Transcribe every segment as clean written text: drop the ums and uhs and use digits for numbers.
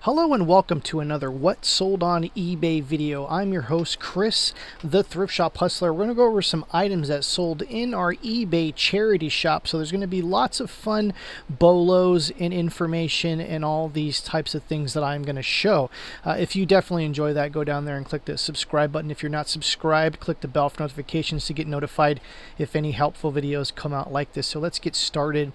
Hello and welcome to another What Sold on eBay video. I'm your host Chris, the Thrift Shop Hustler. We're going to go over some items that sold in our eBay charity shop. So there's going to be lots of fun bolos and information and all these types of things that I'm going to show. If you definitely enjoy that, go down there and click the subscribe button. If you're not subscribed, click the bell for notifications to get notified if any helpful videos come out like this. So let's get started.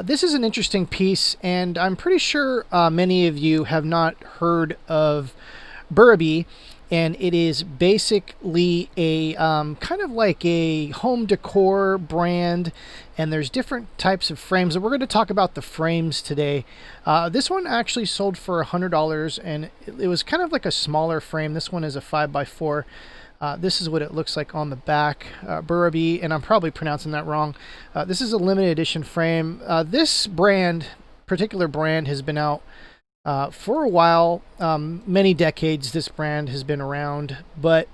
This is an interesting piece, and I'm pretty sure many of you have not heard of Burraby, and it is basically a kind of like a home decor brand, and there's different types of frames, and we're going to talk about the frames today. This one actually sold for $100, and it was kind of like a smaller frame. This one is a 5x4. This is what it looks like on the back. Burraby, and I'm probably pronouncing that wrong. This is a limited edition frame. This particular brand has been out for a while, many decades. This brand has been around, but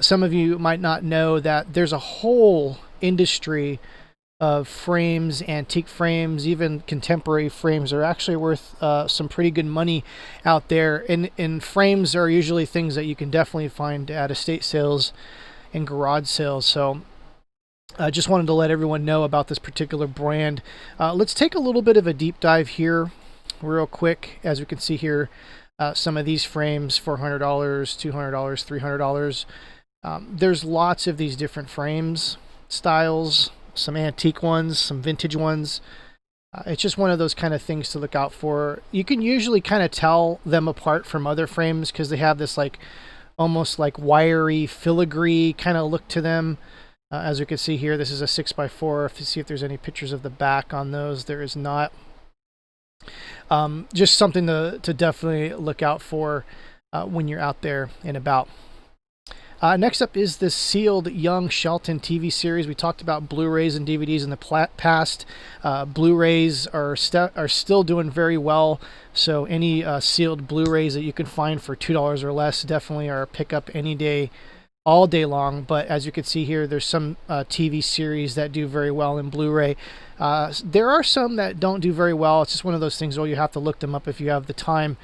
some of you might not know that there's a whole industry of frames, antique frames, even contemporary frames are actually worth some pretty good money out there. And frames are usually things that you can definitely find at estate sales and garage sales. So I just wanted to let everyone know about this particular brand. Let's take a little bit of a deep dive here real quick. As we can see here, some of these frames, $400, $200, $300. There's lots of these different frames styles, some antique ones, some vintage ones. It's just one of those kind of things to look out for. You can usually kind of tell them apart from other frames because they have this like almost like wiry filigree kind of look to them. As we can see here, this is a 6x4. If you see if there's any pictures of the back on those, there is not. Just something to definitely look out for when you're out there and about. Next up is the sealed Young Shelton TV series. We talked about Blu-rays and DVDs in the past. Blu-rays are still doing very well, so any sealed Blu-rays that you can find for $2 or less definitely are a pickup any day, all day long. But as you can see here, there's some TV series that do very well in Blu-ray. There are some that don't do very well. It's just one of those things where you have to look them up if you have the time.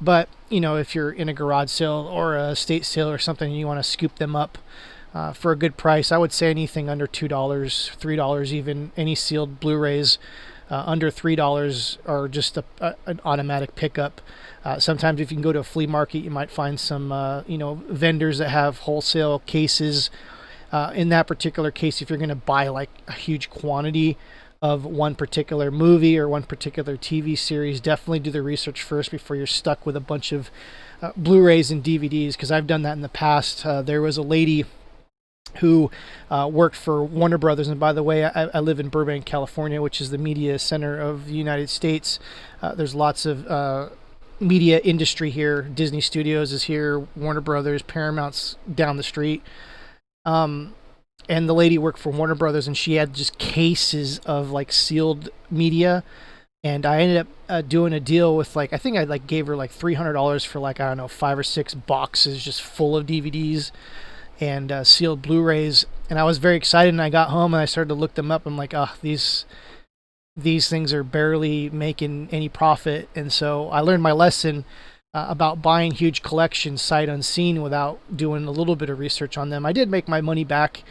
But, you know, if you're in a garage sale or a estate sale or something and you want to scoop them up for a good price, I would say anything under $2, $3 even, any sealed Blu-rays under $3 are just an automatic pickup. Sometimes if you can go to a flea market, you might find some, vendors that have wholesale cases. In that particular case, if you're going to buy like a huge quantity of one particular movie or one particular TV series, definitely do the research first before you're stuck with a bunch of Blu-rays and DVDs, because I've done that in the past. There was a lady who worked for Warner Brothers, and by the way, I live in Burbank, California, which is the media center of the United States. There's lots of media industry here. Disney Studios is here, Warner Brothers, Paramount's down the street. And the lady worked for Warner Brothers, and she had just cases of like sealed media. And I ended up doing a deal with I think I gave her like $300 for I don't know, 5 or 6 boxes just full of DVDs and sealed Blu-rays. And I was very excited, and I got home and I started to look them up. I'm like, these things are barely making any profit. And so I learned my lesson about buying huge collections sight unseen without doing a little bit of research on them. I did make my money back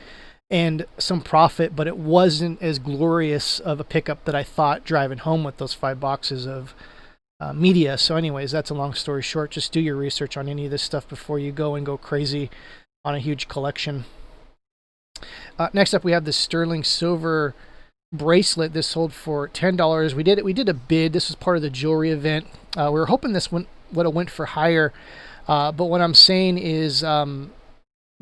and some profit, but it wasn't as glorious of a pickup that I thought driving home with those 5 boxes of media. So anyways, that's a long story short. Just do your research on any of this stuff before you go crazy on a huge collection. Next up, we have the sterling silver bracelet. This sold for $10. We did a bid. This was part of the jewelry event. We were hoping this would have went for higher, but what I'm saying is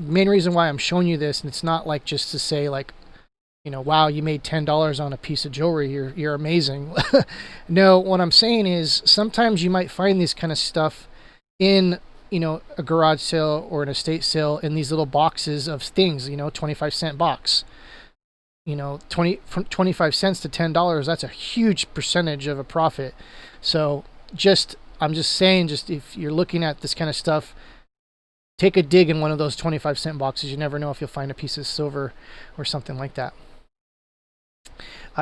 main reason why I'm showing you this, and it's not like just to say wow, you made $10 on a piece of jewelry, you're amazing. No, what I'm saying is sometimes you might find this kind of stuff in a garage sale or an estate sale in these little boxes of things, 25-cent box. 25 cents to $10, that's a huge percentage of a profit. So I'm just saying, if you're looking at this kind of stuff, take a dig in one of those 25-cent boxes. You never know if you'll find a piece of silver or something like that.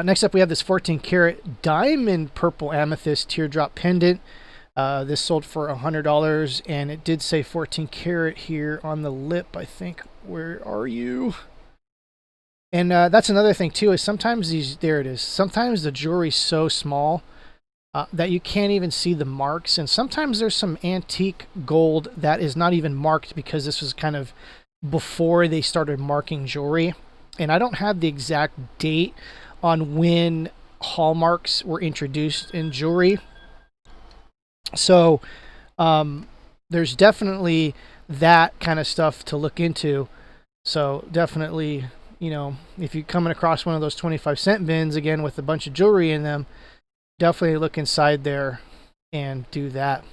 Next up, we have this 14-karat diamond purple amethyst teardrop pendant. This sold for $100, and it did say 14 karat here on the lip, I think. Where are you? And that's another thing too, is sometimes there it is. Sometimes the jewelry's so small that you can't even see the marks. And sometimes there's some antique gold that is not even marked because this was kind of before they started marking jewelry. And I don't have the exact date on when hallmarks were introduced in jewelry. So there's definitely that kind of stuff to look into. So definitely, you know, if you're coming across one of those 25-cent bins again with a bunch of jewelry in them, definitely look inside there and do that.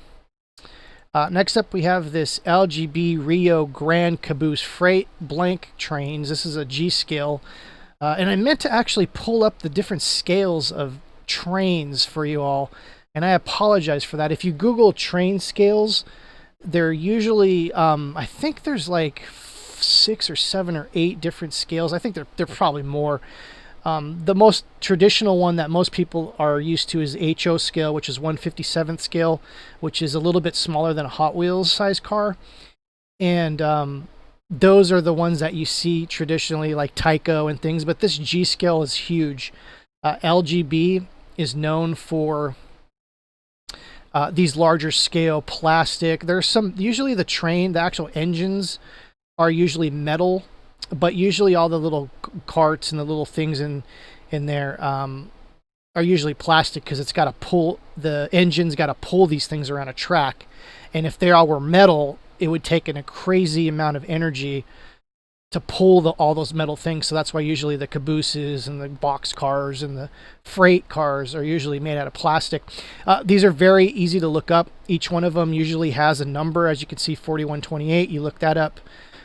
Next up, we have this LGB Rio Grand Caboose Freight blank trains. This is a Gscale. And I meant to actually pull up the different scales of trains for you all, and I apologize for that. If you Google train scales, they're usually, I think there's like 6 or 7 or 8 different scales. I think they're probably more. The most traditional one that most people are used to is HO scale, which is 1/57th scale, which is a little bit smaller than a Hot Wheels size car. And those are the ones that you see traditionally, like Tyco and things. But this G scale is huge. LGB is known for these larger scale plastic. There's some, usually the actual engines are usually metal, but usually all the little carts and the little things in there are usually plastic, because it's got to pull, the engine's got to pull these things around a track. And if they all were metal, it would take a crazy amount of energy to pull all those metal things. So that's why usually the cabooses and the box cars and the freight cars are usually made out of plastic. These are very easy to look up. Each one of them usually has a number. As you can see, 4128, you look that up.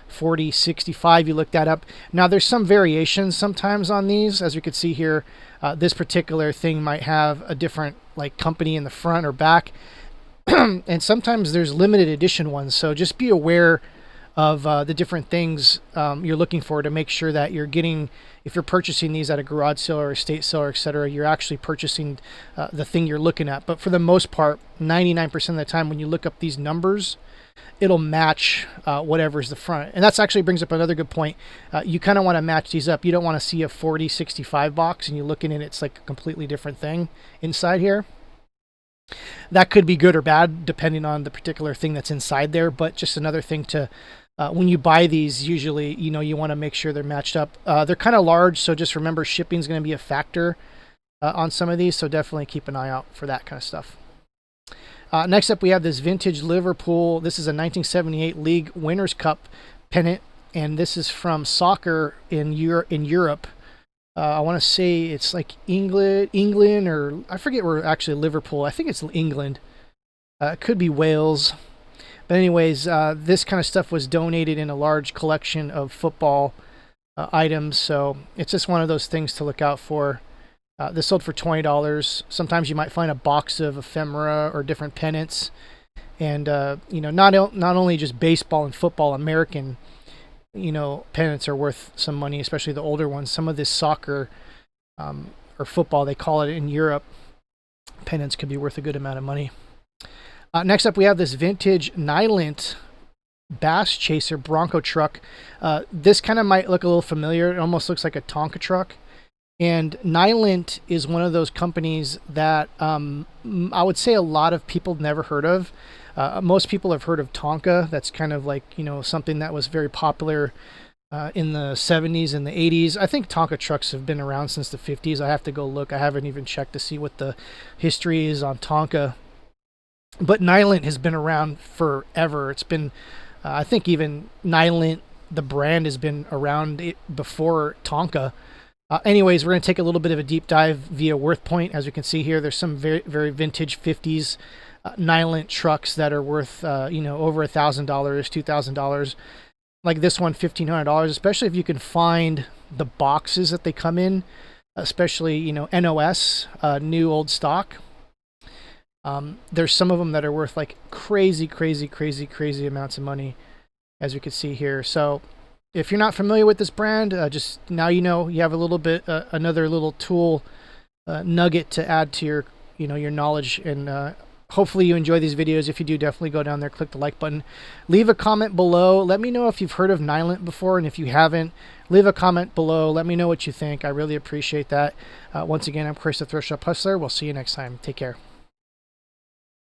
4065, you look that up. Now there's some variations sometimes on these. As you can see here, this particular thing might have a different like company in the front or back. And sometimes there's limited edition ones. So just be aware of the different things you're looking for to make sure that you're getting, if you're purchasing these at a garage sale or estate sale, or etc., you're actually purchasing the thing you're looking at. But for the most part, 99% of the time when you look up these numbers, it'll match whatever's the front. And that's actually brings up another good point. You kind of want to match these up. You don't want to see a 4065 box and you look in it, it's like a completely different thing inside here. That could be good or bad depending on the particular thing that's inside there. But just another thing to, when you buy these, usually, you know, you want to make sure they're matched up. They're kind of large, so just remember shipping is going to be a factor on some of these. So definitely keep an eye out for that kind of stuff. Next up, we have this vintage Liverpool. This is a 1978 League Winners' Cup pennant, and this is from soccer in Europe. I want to say it's like England, or I forget where actually Liverpool. I think it's England. It could be Wales. But anyways, this kind of stuff was donated in a large collection of football items, so it's just one of those things to look out for. This sold for $20. Sometimes you might find a box of ephemera or different pennants. And, you know, not only just baseball and football, American, you know, pennants are worth some money, especially the older ones. Some of this soccer or football, they call it in Europe, pennants could be worth a good amount of money. Next up, we have this vintage Nylint Bass Chaser Bronco truck. This kind of might look a little familiar. It almost looks like a Tonka truck. And Nylint is one of those companies that I would say a lot of people never heard of. Most people have heard of Tonka. That's kind of like, you know, something that was very popular in the 70s and the 80s. I think Tonka trucks have been around since the 50s. I have to go look. I haven't even checked to see what the history is on Tonka. But Nylint has been around forever. It's been, I think even Nylint, the brand, has been around before Tonka. Anyways, we're going to take a little bit of a deep dive via WorthPoint. As you can see here, there's some very, very vintage 50s Nylint trucks that are worth, you know, over $1,000, $2,000. Like this one, $1,500, especially if you can find the boxes that they come in, especially, you know, NOS, new old stock. There's some of them that are worth like crazy amounts of money, as you can see here. So if you're not familiar with this brand, just now you know, you have a little bit, another little tool nugget to add to your, you know, your knowledge and hopefully you enjoy these videos. If you do, definitely go down there, click the like button, leave a comment below. Let me know if you've heard of Nylint before, and if you haven't, leave a comment below. Let me know what you think. I really appreciate that. Once again, I'm Chris, the Thrift Shop Hustler. We'll see you next time. Take care.